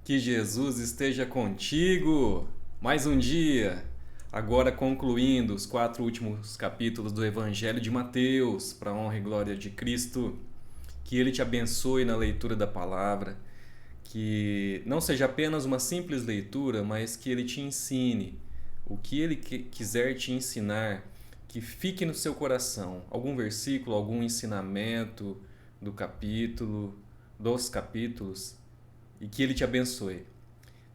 Que Jesus esteja contigo. Mais um dia. Agora concluindo os 4 últimos capítulos do Evangelho de Mateus, para a honra e glória de Cristo. Que Ele te abençoe na leitura da palavra. Que não seja apenas uma simples leitura, mas que Ele te ensine o que Ele quiser te ensinar. Que fique no seu coração algum versículo, algum ensinamento do capítulo, dos capítulos, e que Ele te abençoe.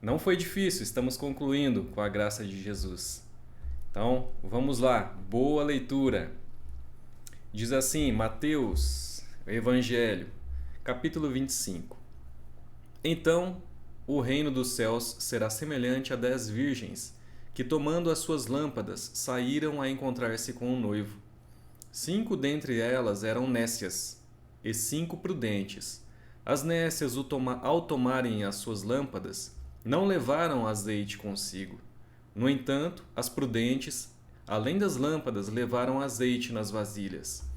Não foi difícil, estamos concluindo com a graça de Jesus. Então, vamos lá, boa leitura. Diz assim, Mateus, Evangelho, capítulo 25. Então, o reino dos céus será semelhante a 10 virgens, que tomando as suas lâmpadas, saíram a encontrar-se com o noivo. 5 dentre elas eram nécias, e 5 prudentes. As nécias, ao tomarem as suas lâmpadas, não levaram azeite consigo. No entanto, as prudentes, além das lâmpadas, levaram azeite nas vasilhas.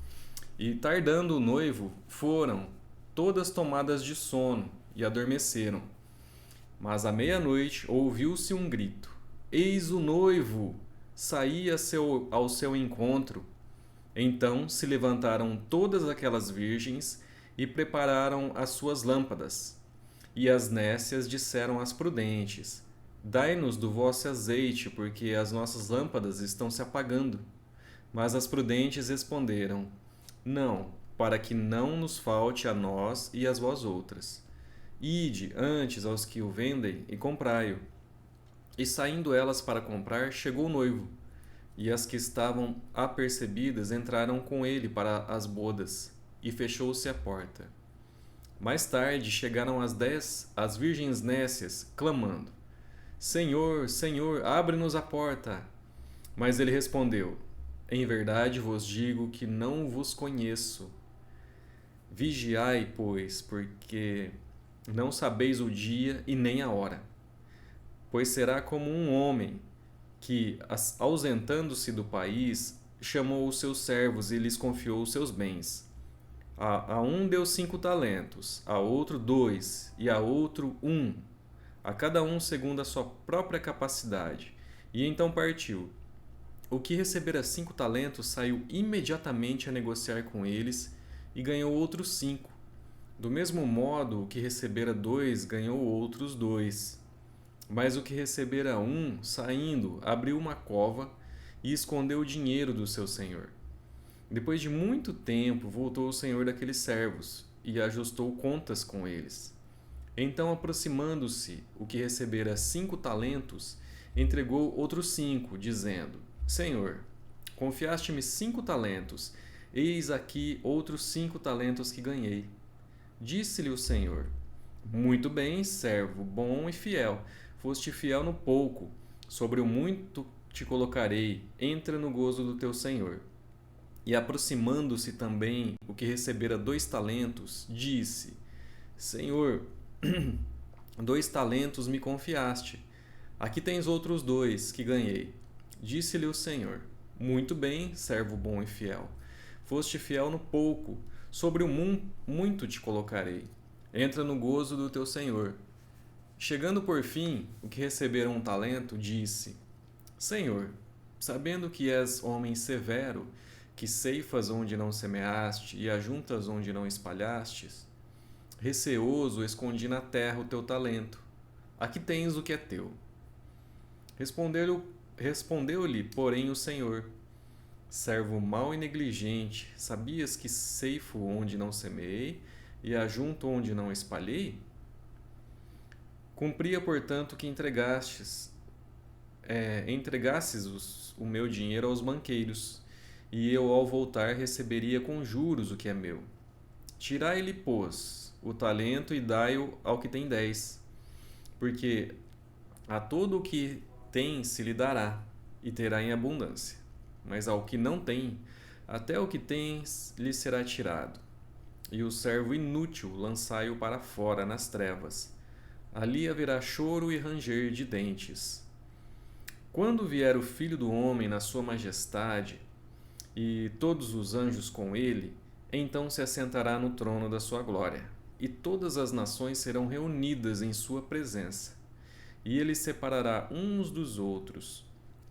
E tardando o noivo, foram todas tomadas de sono e adormeceram. Mas à meia-noite ouviu-se um grito: Eis o noivo! Saía ao seu encontro. Então se levantaram todas aquelas virgens e prepararam as suas lâmpadas. E as nécias disseram às prudentes: Dai-nos do vosso azeite, porque as nossas lâmpadas estão se apagando. Mas as prudentes responderam: Não, para que não nos falte a nós e às vós outras. Ide antes aos que o vendem e comprai-o. E saindo elas para comprar, chegou o noivo. E as que estavam apercebidas entraram com ele para as bodas, e fechou-se a porta. Mais tarde chegaram as virgens nécias, clamando: Senhor, Senhor, abre-nos a porta. Mas ele respondeu: Em verdade vos digo que não vos conheço. Vigiai, pois, porque não sabeis o dia e nem a hora. Pois será como um homem que, ausentando-se do país, chamou os seus servos e lhes confiou os seus bens. A um deu 5 talentos, a outro 2, e a outro 1, a cada um segundo a sua própria capacidade. E então partiu. O que recebera 5 talentos saiu imediatamente a negociar com eles e ganhou outros 5. Do mesmo modo, o que recebera 2 ganhou outros 2. Mas o que recebera 1, saindo, abriu uma cova e escondeu o dinheiro do seu senhor. Depois de muito tempo, voltou o senhor daqueles servos e ajustou contas com eles. Então, aproximando-se, o que recebera 5 talentos, entregou outros 5, dizendo: Senhor, confiaste-me 5 talentos, eis aqui outros 5 talentos que ganhei. Disse-lhe o senhor: Muito bem, servo, bom e fiel. Foste fiel no pouco, sobre o muito te colocarei, entra no gozo do teu senhor. E aproximando-se também o que recebera 2 talentos, disse: Senhor, 2 talentos me confiaste. Aqui tens outros 2 que ganhei. Disse-lhe o senhor: Muito bem, servo bom e fiel. Foste fiel no pouco, sobre o muito te colocarei. Entra no gozo do teu senhor. Chegando por fim, o que recebera 1 talento, disse: Senhor, sabendo que és homem severo, que ceifas onde não semeaste e ajuntas onde não espalhastes, receoso escondi na terra o teu talento. Aqui tens o que é teu. Respondeu-lhe, porém, o Senhor: Servo mau e negligente, sabias que ceifo onde não semeei e ajunto onde não espalhei? Cumpria, portanto, que entregasses o meu dinheiro aos banqueiros, e eu, ao voltar, receberia com juros o que é meu. Tirai-lhe, pois, o talento e dai-o ao que tem 10, porque a todo o que tem se lhe dará, e terá em abundância. Mas ao que não tem, até o que tem lhe será tirado. E o servo inútil lançai-o para fora nas trevas. Ali haverá choro e ranger de dentes. Quando vier o Filho do Homem na sua majestade, e todos os anjos com ele, então se assentará no trono da sua glória. e todas as nações serão reunidas em sua presença. E ele separará uns dos outros,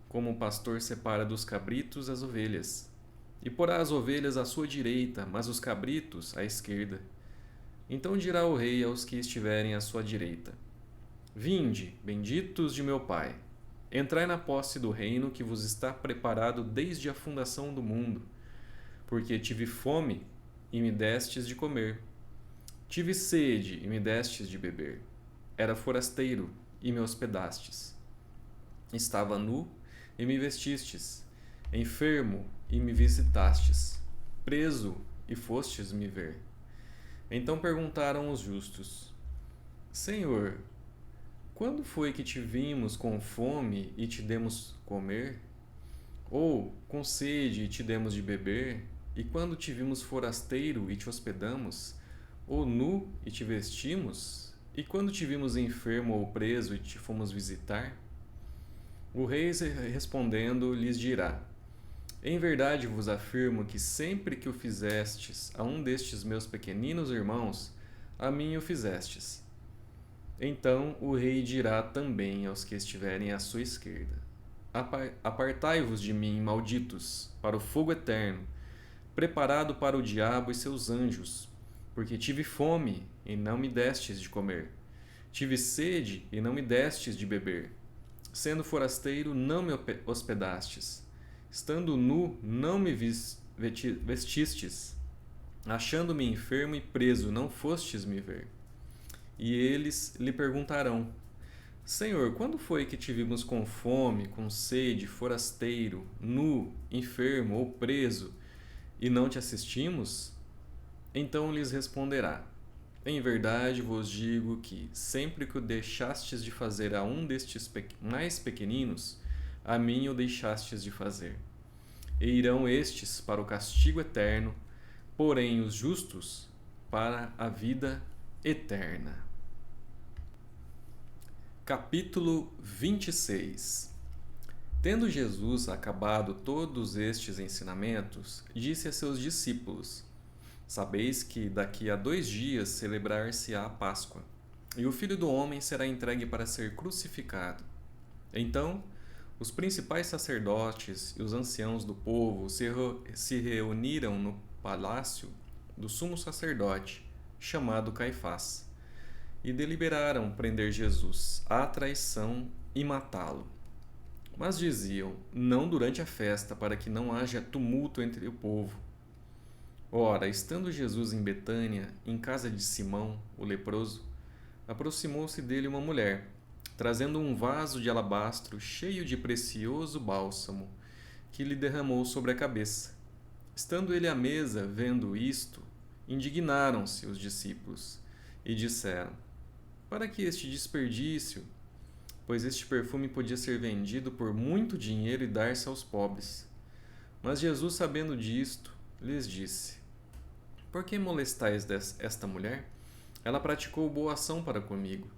como o pastor separa dos cabritos as ovelhas. E porá as ovelhas à sua direita, mas os cabritos à esquerda. Então dirá o rei aos que estiverem à sua direita: Vinde, benditos de meu Pai, entrai na posse do reino que vos está preparado desde a fundação do mundo. Porque tive fome, e me destes de comer. Tive sede, e me destes de beber. Era forasteiro, e me hospedastes. Estava nu, e me vestistes. Enfermo, e me visitastes. Preso, e fostes me ver. Então perguntaram os justos: Senhor, quando foi que te vimos com fome e te demos comer? Ou com sede e te demos de beber? E quando te vimos forasteiro e te hospedamos? Ou nu e te vestimos? E quando te vimos enfermo ou preso e te fomos visitar? O rei respondendo lhes dirá: Em verdade vos afirmo que sempre que o fizestes a um destes meus pequeninos irmãos, a mim o fizestes. Então o rei dirá também aos que estiverem à sua esquerda: Apartai-vos de mim, malditos, para o fogo eterno, preparado para o diabo e seus anjos, porque tive fome e não me destes de comer, tive sede e não me destes de beber, sendo forasteiro não me hospedastes, estando nu não me vestistes, achando-me enfermo e preso não fostes me ver. E eles lhe perguntarão: Senhor, quando foi que te vimos com fome, com sede, forasteiro, nu, enfermo ou preso, e não te assistimos? Então lhes responderá: Em verdade vos digo que, sempre que o deixastes de fazer a um destes mais pequeninos, a mim o deixastes de fazer. E irão estes para o castigo eterno, porém os justos para a vida eterna. Capítulo 26. Tendo Jesus acabado todos estes ensinamentos, disse a seus discípulos: Sabeis que daqui a 2 dias celebrar-se-á a Páscoa, e o Filho do Homem será entregue para ser crucificado. Então, os principais sacerdotes e os anciãos do povo se reuniram no palácio do sumo sacerdote, chamado Caifás, e deliberaram prender Jesus à traição e matá-lo. Mas diziam: Não durante a festa, para que não haja tumulto entre o povo. Ora, estando Jesus em Betânia, em casa de Simão, o leproso, aproximou-se dele uma mulher, trazendo um vaso de alabastro cheio de precioso bálsamo, que lhe derramou sobre a cabeça. Estando ele à mesa, vendo isto, indignaram-se os discípulos e disseram: Para que este desperdício? Pois este perfume podia ser vendido por muito dinheiro e dar-se aos pobres. Mas Jesus, sabendo disto, lhes disse: Por que molestais esta mulher? Ela praticou boa ação para comigo,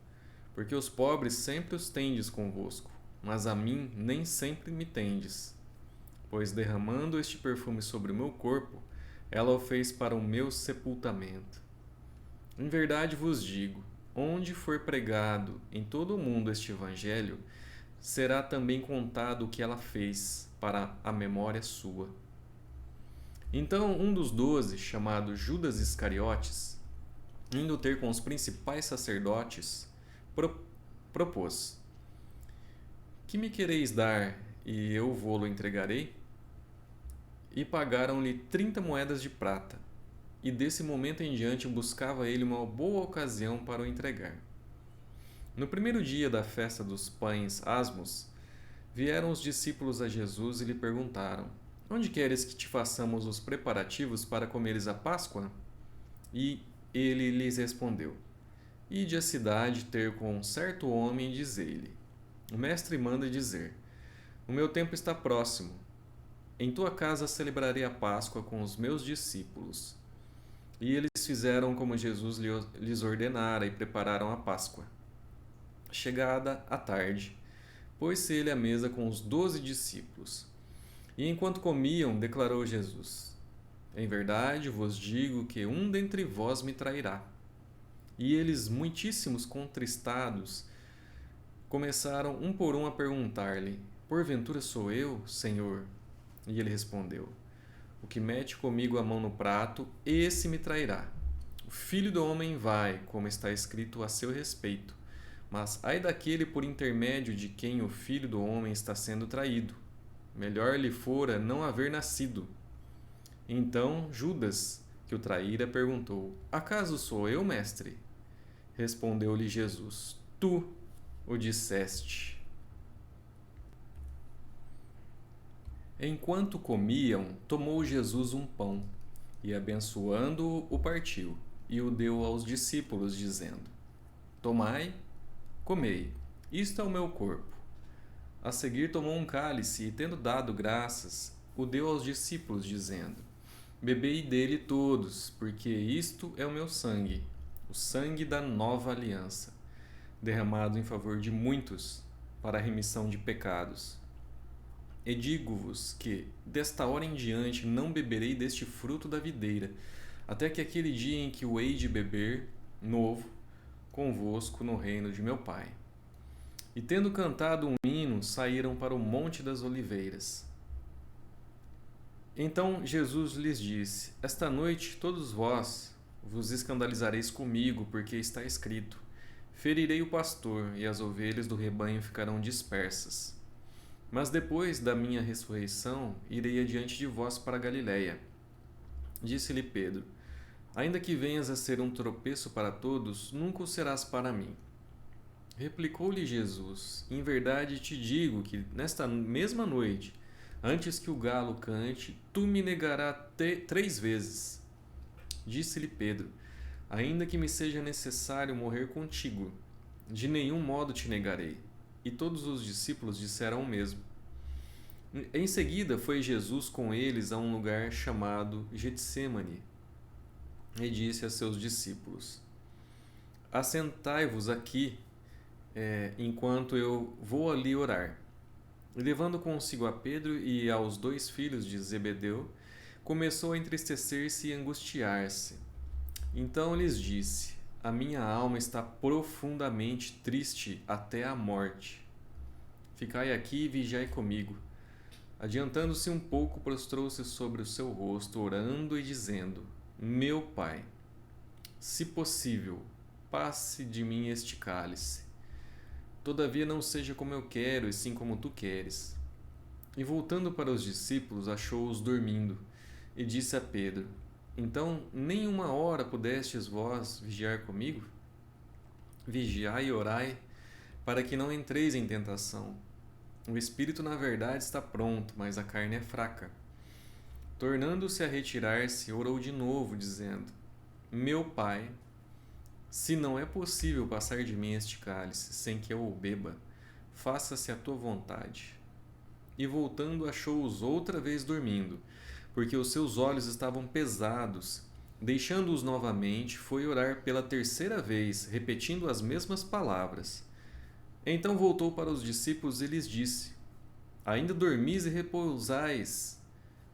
porque os pobres sempre os tendes convosco, mas a mim nem sempre me tendes. Pois derramando este perfume sobre o meu corpo, ela o fez para o meu sepultamento. Em verdade vos digo, onde for pregado em todo o mundo este evangelho, será também contado o que ela fez para a memória sua. Então um dos 12, chamado Judas Iscariotes, indo ter com os principais sacerdotes, propôs: Que me quereis dar, e eu vô-lo entregarei? E pagaram-lhe 30 moedas de prata. E desse momento em diante buscava ele uma boa ocasião para o entregar. No primeiro dia da festa dos pães asmos, vieram os discípulos a Jesus e lhe perguntaram: Onde queres que te façamos os preparativos para comeres a Páscoa? E ele lhes respondeu: Ide à cidade ter com um certo homem e dizei-lhe: O mestre manda dizer: O meu tempo está próximo. Em tua casa celebrarei a Páscoa com os meus discípulos. E eles fizeram como Jesus lhes ordenara e prepararam a Páscoa. Chegada a tarde, pôs-se ele à mesa com os 12 discípulos. E enquanto comiam, declarou Jesus: Em verdade vos digo que um dentre vós me trairá. E eles, muitíssimos contristados, começaram um por um a perguntar-lhe: Porventura sou eu, Senhor? E ele respondeu: O que mete comigo a mão no prato, esse me trairá. O Filho do Homem vai, como está escrito a seu respeito. Mas ai daquele por intermédio de quem o Filho do Homem está sendo traído. Melhor lhe fora não haver nascido. Então Judas, que o traíra, perguntou: Acaso sou eu, mestre? Respondeu-lhe Jesus: Tu o disseste. Enquanto comiam, tomou Jesus um pão e, abençoando-o, o partiu e o deu aos discípulos, dizendo: Tomai, comei, isto é o meu corpo. A seguir tomou um cálice e, tendo dado graças, o deu aos discípulos, dizendo: Bebei dele todos, porque isto é o meu sangue, o sangue da nova aliança, derramado em favor de muitos para a remissão de pecados. E digo-vos que, desta hora em diante, não beberei deste fruto da videira, até que aquele dia em que o hei de beber, novo, convosco no reino de meu Pai. E tendo cantado um hino, saíram para o Monte das Oliveiras. Então Jesus lhes disse: Esta noite todos vós vos escandalizareis comigo, porque está escrito: Ferirei o pastor, e as ovelhas do rebanho ficarão dispersas. Mas depois da minha ressurreição, irei adiante de vós para Galiléia. Disse-lhe Pedro: Ainda que venhas a ser um tropeço para todos, nunca o serás para mim. Replicou-lhe Jesus: Em verdade te digo que nesta mesma noite, antes que o galo cante, tu me negarás 3 vezes. Disse-lhe Pedro: Ainda que me seja necessário morrer contigo, de nenhum modo te negarei. E todos os discípulos disseram o mesmo. Em seguida foi Jesus com eles a um lugar chamado Getsêmani e disse a seus discípulos: Assentai-vos aqui, enquanto eu vou ali orar. E levando consigo a Pedro e aos 2 filhos de Zebedeu, começou a entristecer-se e angustiar-se. Então lhes disse: A minha alma está profundamente triste até a morte. Ficai aqui e vigiai comigo. Adiantando-se um pouco, prostrou-se sobre o seu rosto, orando e dizendo: Meu Pai, se possível, passe de mim este cálice. Todavia não seja como eu quero, e sim como tu queres. E voltando para os discípulos, achou-os dormindo, e disse a Pedro: Então nem uma hora pudestes vós vigiar comigo? Vigiai e orai, para que não entreis em tentação. O espírito, na verdade, está pronto, mas a carne é fraca. Tornando-se a retirar-se, orou de novo, dizendo: Meu Pai, se não é possível passar de mim este cálice sem que eu o beba, faça-se a tua vontade. E voltando, achou-os outra vez dormindo, porque os seus olhos estavam pesados. Deixando-os novamente, foi orar pela 3ª vez, repetindo as mesmas palavras. Então voltou para os discípulos e lhes disse: Ainda dormis e repousais?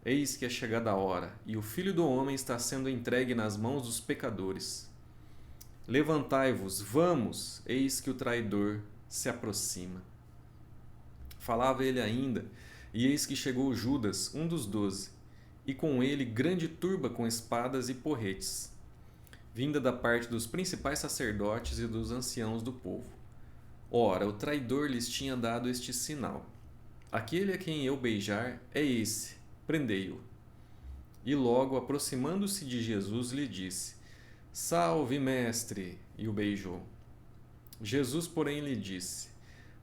Eis que é chegada a hora, e o Filho do Homem está sendo entregue nas mãos dos pecadores. Levantai-vos, vamos, eis que o traidor se aproxima. Falava ele ainda, e eis que chegou Judas, um dos 12, e com ele grande turba com espadas e porretes, vinda da parte dos principais sacerdotes e dos anciãos do povo. Ora, o traidor lhes tinha dado este sinal: Aquele a quem eu beijar é esse, prendei-o. E logo, aproximando-se de Jesus, lhe disse: Salve, mestre! E o beijou. Jesus, porém, lhe disse: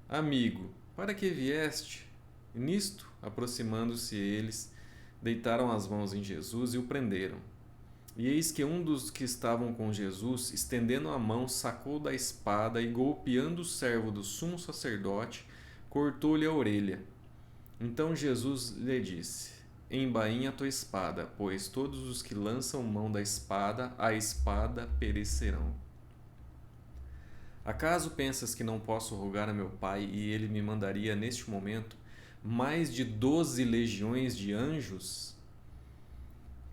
Amigo, para que vieste? E nisto, aproximando-se eles, deitaram as mãos em Jesus e o prenderam. E eis que um dos que estavam com Jesus, estendendo a mão, sacou da espada e, golpeando o servo do sumo sacerdote, cortou-lhe a orelha. Então Jesus lhe disse: Embainha a tua espada, pois todos os que lançam mão da espada, a espada perecerão. Acaso pensas que não posso rogar a meu Pai e ele me mandaria neste momento mais de 12 legiões de anjos?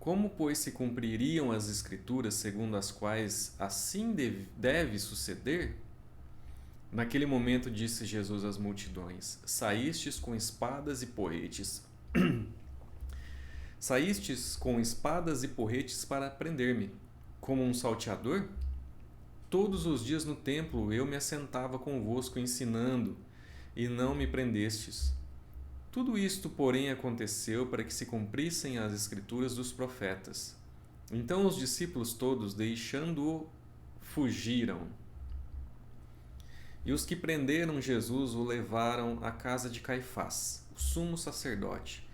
Como, pois, se cumpririam as Escrituras segundo as quais assim deve suceder? Naquele momento disse Jesus às multidões: Saístes com espadas e porretes. Saístes com espadas e porretes para prender-me, como um salteador? Todos os dias no templo eu me assentava convosco ensinando, e não me prendestes. Tudo isto, porém, aconteceu para que se cumprissem as Escrituras dos profetas. Então os discípulos todos, deixando-o, fugiram. E os que prenderam Jesus o levaram à casa de Caifás, o sumo sacerdote,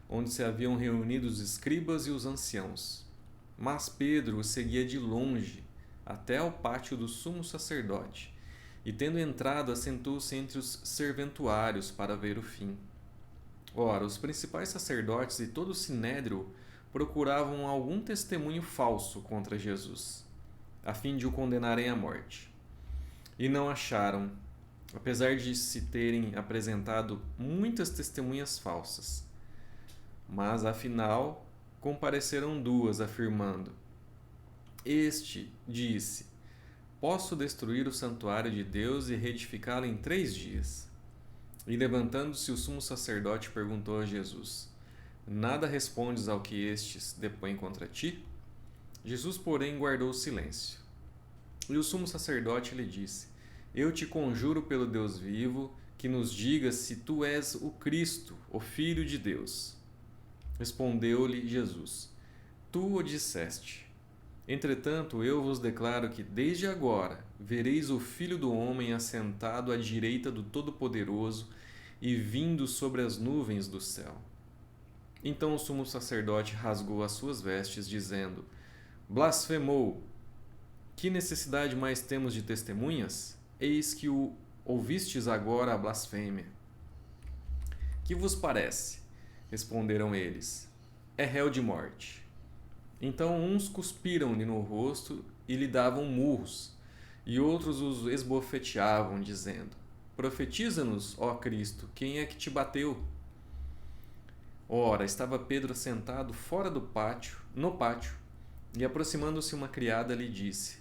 onde se haviam reunido os escribas e os anciãos. Mas Pedro o seguia de longe, até ao pátio do sumo sacerdote, e tendo entrado, assentou-se entre os serventuários para ver o fim. Ora, os principais sacerdotes e todo o sinédrio procuravam algum testemunho falso contra Jesus, a fim de o condenarem à morte. E não acharam, apesar de se terem apresentado muitas testemunhas falsas. Mas, afinal, compareceram duas, afirmando: Este disse: Posso destruir o santuário de Deus e reedificá-lo em 3 dias. E levantando-se o sumo sacerdote perguntou a Jesus: Nada respondes ao que estes depõem contra ti? Jesus, porém, guardou silêncio. E o sumo sacerdote lhe disse: Eu te conjuro pelo Deus vivo, que nos digas se tu és o Cristo, o Filho de Deus. Respondeu-lhe Jesus: Tu o disseste. Entretanto, eu vos declaro que desde agora vereis o Filho do Homem assentado à direita do Todo-Poderoso e vindo sobre as nuvens do céu. Então o sumo sacerdote rasgou as suas vestes, dizendo: Blasfemou! Que necessidade mais temos de testemunhas? Eis que o ouvistes agora a blasfêmia. Que vos parece? Responderam eles: É réu de morte. Então uns cuspiram-lhe no rosto e lhe davam murros, e outros os esbofeteavam, dizendo: Profetiza-nos, ó Cristo, quem é que te bateu? Ora, estava Pedro sentado fora do pátio, no pátio, e aproximando-se uma criada lhe disse: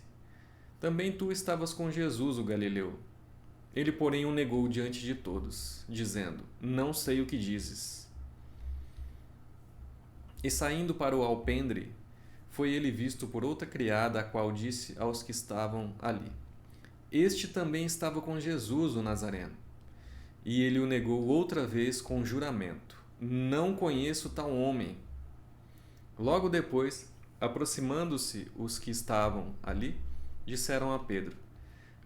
Também tu estavas com Jesus, o Galileu. Ele, porém, o negou diante de todos, dizendo: Não sei o que dizes. E saindo para o alpendre, foi ele visto por outra criada, a qual disse aos que estavam ali: Este também estava com Jesus, o Nazareno. E ele o negou outra vez com juramento: Não conheço tal homem. Logo depois, aproximando-se os que estavam ali, disseram a Pedro: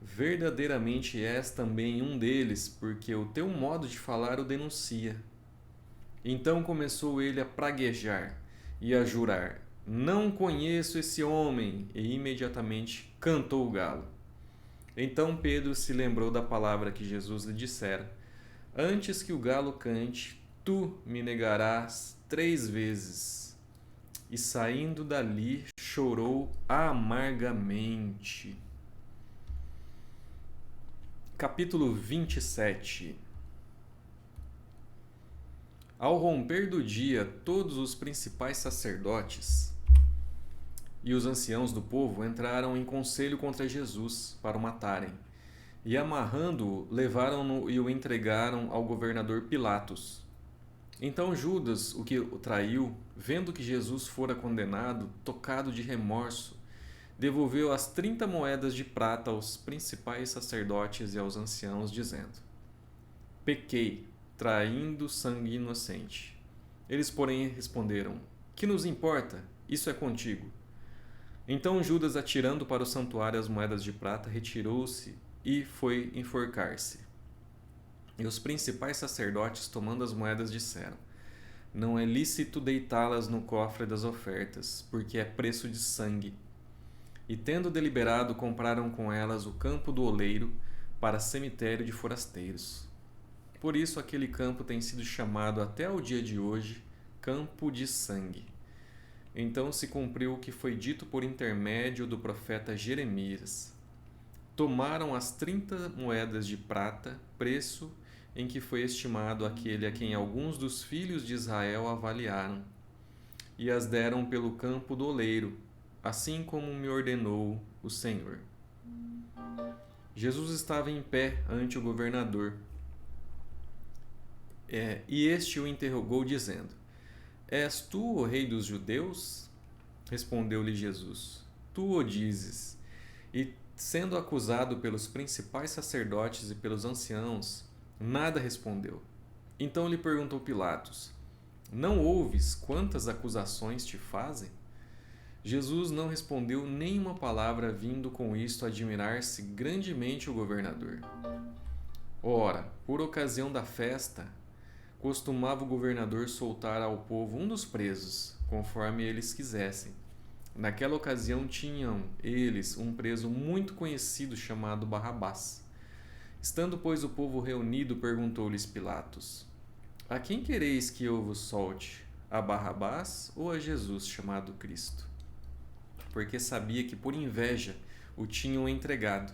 Verdadeiramente és também um deles, porque o teu modo de falar o denuncia. Então começou ele a praguejar e a jurar: Não conheço esse homem! E imediatamente cantou o galo. Então Pedro se lembrou da palavra que Jesus lhe dissera: Antes que o galo cante, tu me negarás 3 vezes. E saindo dali, chorou amargamente. Capítulo 27. Ao romper do dia, todos os principais sacerdotes e os anciãos do povo entraram em conselho contra Jesus para o matarem. E amarrando-o, levaram-no e o entregaram ao governador Pilatos. Então Judas, o que o traiu, vendo que Jesus fora condenado, tocado de remorso, devolveu as 30 moedas de prata aos principais sacerdotes e aos anciãos, dizendo: Pequei, traindo sangue inocente. Eles, porém, responderam: Que nos importa? Isso é contigo. Então Judas, atirando para o santuário as moedas de prata, retirou-se e foi enforcar-se. E os principais sacerdotes, tomando as moedas, disseram: Não é lícito deitá-las no cofre das ofertas, porque é preço de sangue. E tendo deliberado, compraram com elas o campo do oleiro para cemitério de forasteiros. Por isso aquele campo tem sido chamado até o dia de hoje Campo de Sangue. Então se cumpriu o que foi dito por intermédio do profeta Jeremias. Tomaram as 30 moedas de prata, preço em que foi estimado aquele a quem alguns dos filhos de Israel avaliaram. e as deram pelo campo do oleiro, assim como me ordenou o Senhor. Jesus estava em pé ante o governador, e este o interrogou, dizendo: És tu o rei dos judeus? Respondeu-lhe Jesus: Tu o dizes. E, sendo acusado pelos principais sacerdotes e pelos anciãos, nada respondeu. Então lhe perguntou Pilatos: Não ouves quantas acusações te fazem? Jesus não respondeu nenhuma palavra, vindo com isto admirar-se grandemente o governador. Ora, por ocasião da festa, costumava o governador soltar ao povo um dos presos, conforme eles quisessem. Naquela ocasião tinham eles um preso muito conhecido chamado Barrabás. Estando, pois, o povo reunido, perguntou-lhes Pilatos: A quem quereis que eu vos solte? A Barrabás ou a Jesus, chamado Cristo? Porque sabia que por inveja o tinham entregado.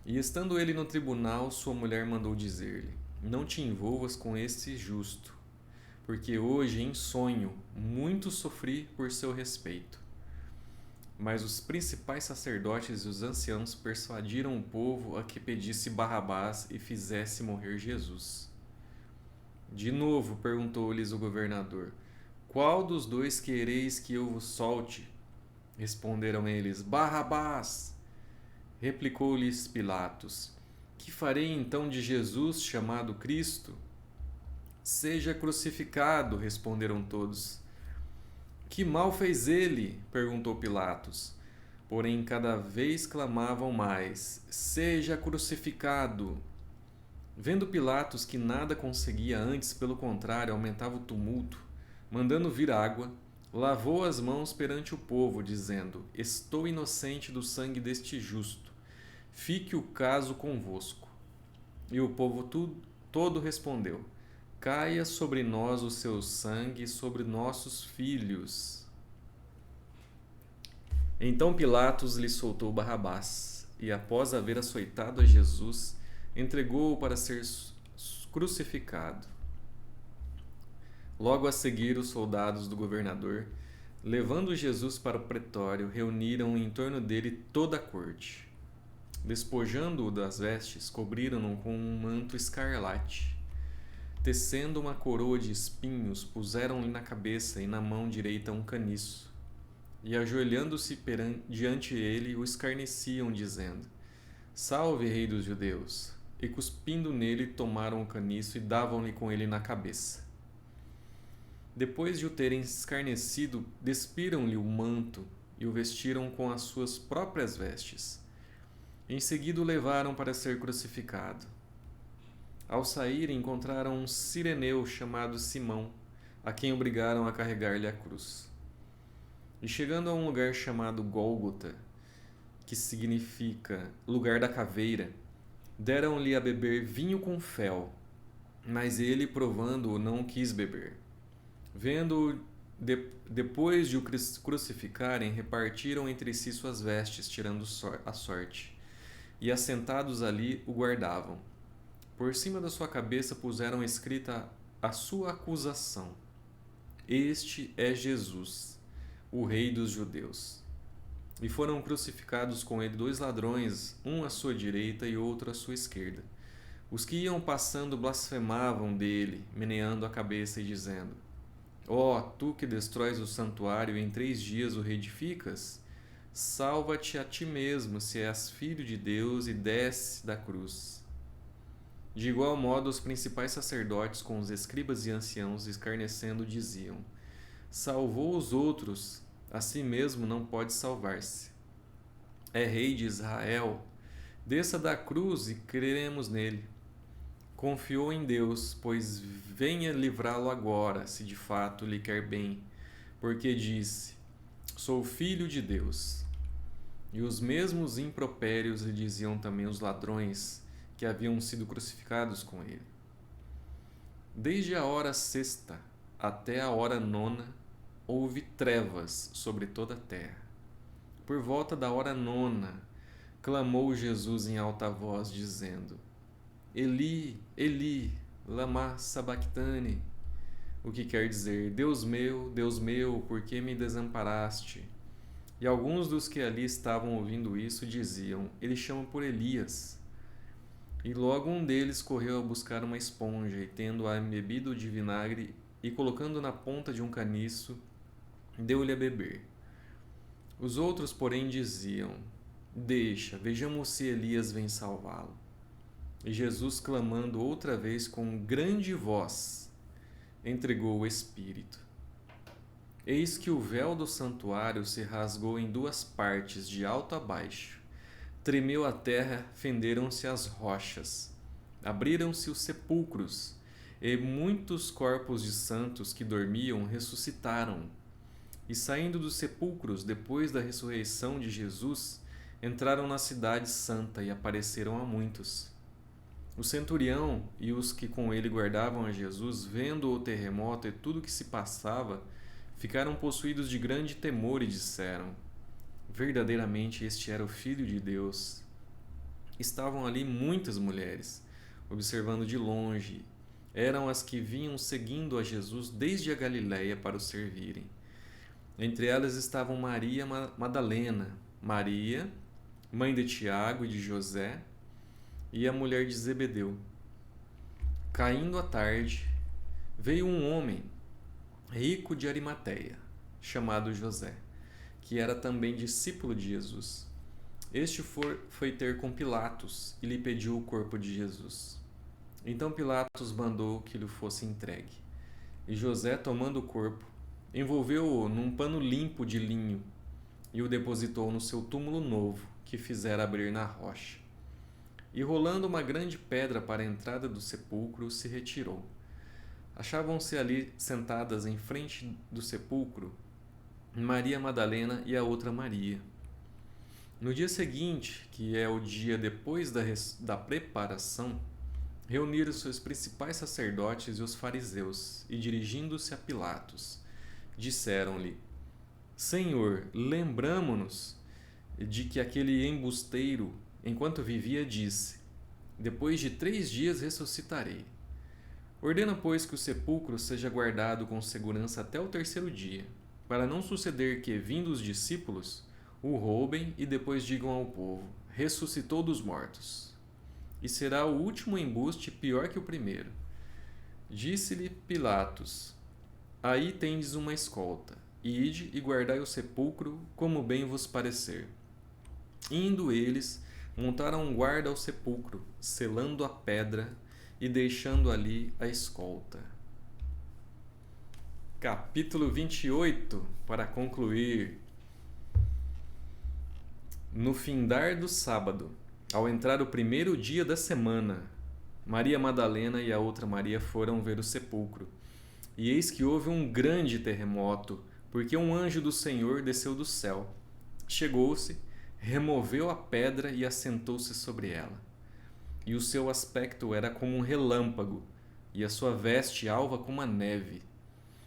E estando ele no tribunal, sua mulher mandou dizer-lhe: Não te envolvas com este justo, porque hoje em sonho muito sofri por seu respeito. Mas os principais sacerdotes e os anciãos persuadiram o povo a que pedisse Barrabás e fizesse morrer Jesus. De novo perguntou-lhes o governador: Qual dos dois quereis que eu vos solte? Responderam eles: Barrabás. Replicou-lhes Pilatos: Que farei então de Jesus, chamado Cristo? Seja crucificado, responderam todos. Que mal fez ele? Perguntou Pilatos. Porém, cada vez clamavam mais: Seja crucificado! Vendo Pilatos que nada conseguia, antes, pelo contrário, aumentava o tumulto, mandando vir água, lavou as mãos perante o povo, dizendo: Estou inocente do sangue deste justo. Fique o caso convosco. E o povo todo respondeu: Caia sobre nós o seu sangue e sobre nossos filhos. Então Pilatos lhe soltou Barrabás, e após haver açoitado a Jesus, entregou-o para ser crucificado. Logo a seguir, os soldados do governador, levando Jesus para o pretório, reuniram em torno dele toda a corte. Despojando-o das vestes, cobriram-no com um manto escarlate. Tecendo uma coroa de espinhos, puseram-lhe na cabeça e na mão direita um caniço. E ajoelhando-se diante ele, o escarneciam, dizendo: Salve, rei dos judeus! E cuspindo nele, tomaram o caniço e davam-lhe com ele na cabeça. Depois de o terem escarnecido, despiram-lhe o manto e o vestiram com as suas próprias vestes. Em seguida o levaram para ser crucificado. Ao sair, encontraram um cireneu chamado Simão, a quem obrigaram a carregar-lhe a cruz. E chegando a um lugar chamado Gólgota, que significa lugar da caveira, deram-lhe a beber vinho com fel, mas ele, provando-o, não quis beber. Vendo-o, depois de o crucificarem, repartiram entre si suas vestes, tirando a sorte, e assentados ali o guardavam. Por cima da sua cabeça puseram escrita a sua acusação: Este é Jesus, o Rei dos Judeus. E foram crucificados com ele 2 ladrões, um à sua direita e outro à sua esquerda. Os que iam passando blasfemavam dele, meneando a cabeça e dizendo: Ó, tu que destróis o santuário e em 3 dias o reedificas, salva-te a ti mesmo, se és filho de Deus, e desce da cruz. De igual modo, os principais sacerdotes, com os escribas e anciãos, escarnecendo, diziam: Salvou os outros, a si mesmo não pode salvar-se. É rei de Israel, desça da cruz e creremos nele. Confiou em Deus, pois venha livrá-lo agora, se de fato lhe quer bem, porque disse: Sou filho de Deus. E os mesmos impropérios lhe diziam também os ladrões que haviam sido crucificados com ele. Desde a hora 6ª até a hora 9ª houve trevas sobre toda a terra. Por volta da hora 9ª, clamou Jesus em alta voz, dizendo: Eli, Eli, lama sabachthani. o que quer dizer: Deus meu, por que me desamparaste? E alguns dos que ali estavam ouvindo isso diziam: Ele chama por Elias. E logo um deles correu a buscar uma esponja, e tendo-a embebido de vinagre, e colocando na ponta de um caniço, deu-lhe a beber. Os outros, porém, diziam: Deixa, vejamos se Elias vem salvá-lo. E Jesus, clamando outra vez com grande voz, entregou o Espírito. Eis que o véu do santuário se rasgou em duas partes, de alto a baixo. Tremeu a terra, fenderam-se as rochas. Abriram-se os sepulcros, e muitos corpos de santos que dormiam ressuscitaram. E saindo dos sepulcros, depois da ressurreição de Jesus, entraram na cidade santa e apareceram a muitos. O centurião e os que com ele guardavam a Jesus, vendo o terremoto e tudo o que se passava, ficaram possuídos de grande temor e disseram: Verdadeiramente este era o Filho de Deus. Estavam ali muitas mulheres, observando de longe. Eram as que vinham seguindo a Jesus desde a Galiléia para o servirem. Entre elas estavam Maria Madalena, Maria, mãe de Tiago e de José, e a mulher de Zebedeu. Caindo a tarde, veio um homem, rico de Arimateia, chamado José, que era também discípulo de Jesus. Este foi ter com Pilatos e lhe pediu o corpo de Jesus. Então Pilatos mandou que lhe fosse entregue. E José, tomando o corpo, envolveu-o num pano limpo de linho e o depositou no seu túmulo novo, que fizera abrir na rocha. E rolando uma grande pedra para a entrada do sepulcro, se retirou. Achavam-se ali sentadas em frente do sepulcro Maria Madalena e a outra Maria. No dia seguinte, que é o dia depois da preparação, reuniram-se os principais sacerdotes e os fariseus, e dirigindo-se a Pilatos, disseram-lhe: Senhor, lembramo-nos de que aquele embusteiro, enquanto vivia, disse: Depois de 3 dias ressuscitarei. Ordena, pois, que o sepulcro seja guardado com segurança até o 3º dia, para não suceder que, vindo os discípulos, o roubem e depois digam ao povo: ressuscitou dos mortos. E será o último embuste pior que o primeiro. Disse-lhe Pilatos: Aí tendes uma escolta. Ide e guardai o sepulcro, como bem vos parecer. Indo eles, montaram um guarda ao sepulcro, selando a pedra e deixando ali a escolta. Capítulo 28, para concluir. No findar do sábado, ao entrar o 1º dia da semana, Maria Madalena e a outra Maria foram ver o sepulcro. E eis que houve um grande terremoto, porque um anjo do Senhor desceu do céu. Chegou-se, removeu a pedra e assentou-se sobre ela. E o seu aspecto era como um relâmpago, e a sua veste alva como a neve.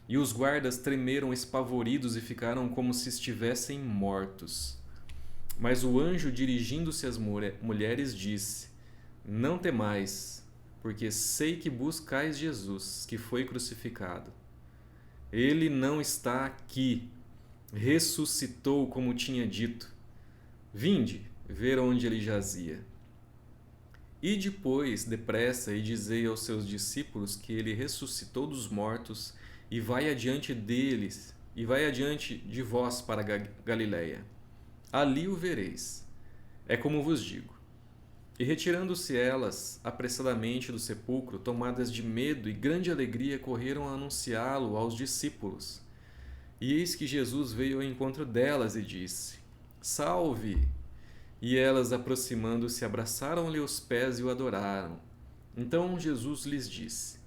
E os guardas tremeram espavoridos e ficaram como se estivessem mortos. Mas o anjo, dirigindo-se às mulheres, disse: Não temais, porque sei que buscais Jesus, que foi crucificado. Ele não está aqui, ressuscitou como tinha dito. Vinde, ver onde ele jazia. E depois, depressa, e dizei aos seus discípulos que ele ressuscitou dos mortos e vai adiante deles, e vai adiante de vós para Galiléia. Ali o vereis. É como vos digo. E retirando-se elas apressadamente do sepulcro, tomadas de medo e grande alegria, correram a anunciá-lo aos discípulos. E eis que Jesus veio ao encontro delas e disse: Salve! E elas, aproximando-se, abraçaram-lhe os pés e o adoraram. Então Jesus lhes disse: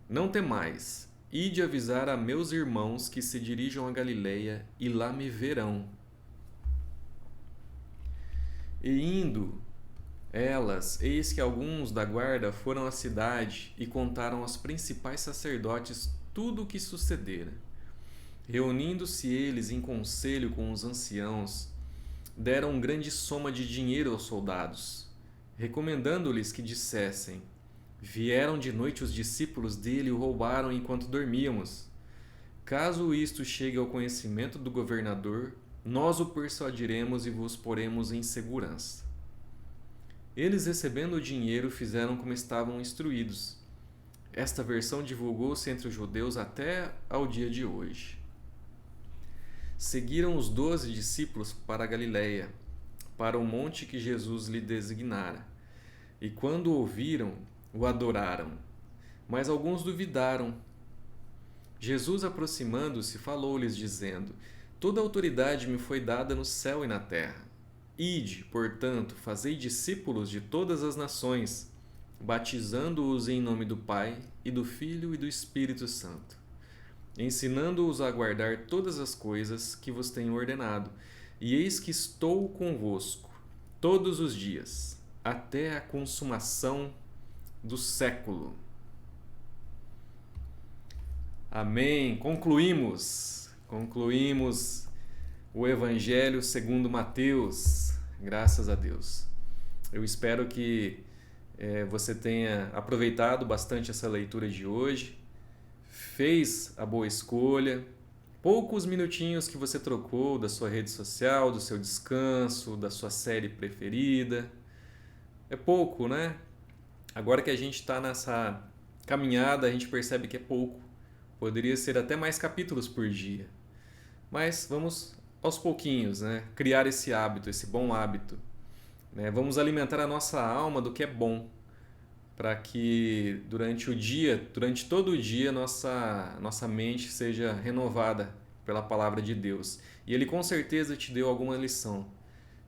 Não temais, ide avisar a meus irmãos que se dirijam a Galiléia, e lá me verão. E indo elas, eis que alguns da guarda foram à cidade e contaram aos principais sacerdotes tudo o que sucedera. Reunindo-se eles em conselho com os anciãos, deram grande soma de dinheiro aos soldados, recomendando-lhes que dissessem: Vieram de noite os discípulos dele e o roubaram enquanto dormíamos. Caso isto chegue ao conhecimento do governador, nós o persuadiremos e vos poremos em segurança. Eles, recebendo o dinheiro, fizeram como estavam instruídos. Esta versão divulgou-se entre os judeus até ao dia de hoje. Seguiram os 12 discípulos para a Galiléia, para o monte que Jesus lhe designara. E quando o ouviram, o adoraram. Mas alguns duvidaram. Jesus, aproximando-se, falou-lhes, dizendo: Toda autoridade me foi dada no céu e na terra. Ide, portanto, fazei discípulos de todas as nações, batizando-os em nome do Pai, e do Filho e do Espírito Santo, ensinando-os a guardar todas as coisas que vos tenho ordenado. E eis que estou convosco todos os dias, até a consumação do século. Amém. Concluímos o Evangelho segundo Mateus. Graças a Deus. Eu espero que você tenha aproveitado bastante essa leitura de hoje, fez a boa escolha. Poucos minutinhos que você trocou da sua rede social, do seu descanso, da sua série preferida. É pouco, né? Agora que a gente está nessa caminhada, a gente percebe que é pouco. Poderia ser até mais capítulos por dia. Mas vamos aos pouquinhos, né? Criar esse hábito, esse bom hábito. Né? Vamos alimentar a nossa alma do que é bom, para que durante todo o dia, nossa mente seja renovada pela palavra de Deus. E Ele com certeza te deu alguma lição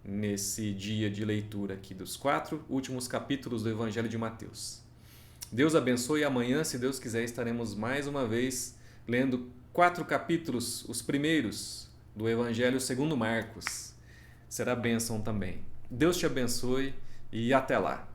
nesse dia de leitura aqui dos 4 últimos capítulos do Evangelho de Mateus. Deus abençoe, e amanhã, se Deus quiser, estaremos mais uma vez lendo 4 capítulos, os primeiros do Evangelho segundo Marcos. Será bênção também. Deus te abençoe e até lá.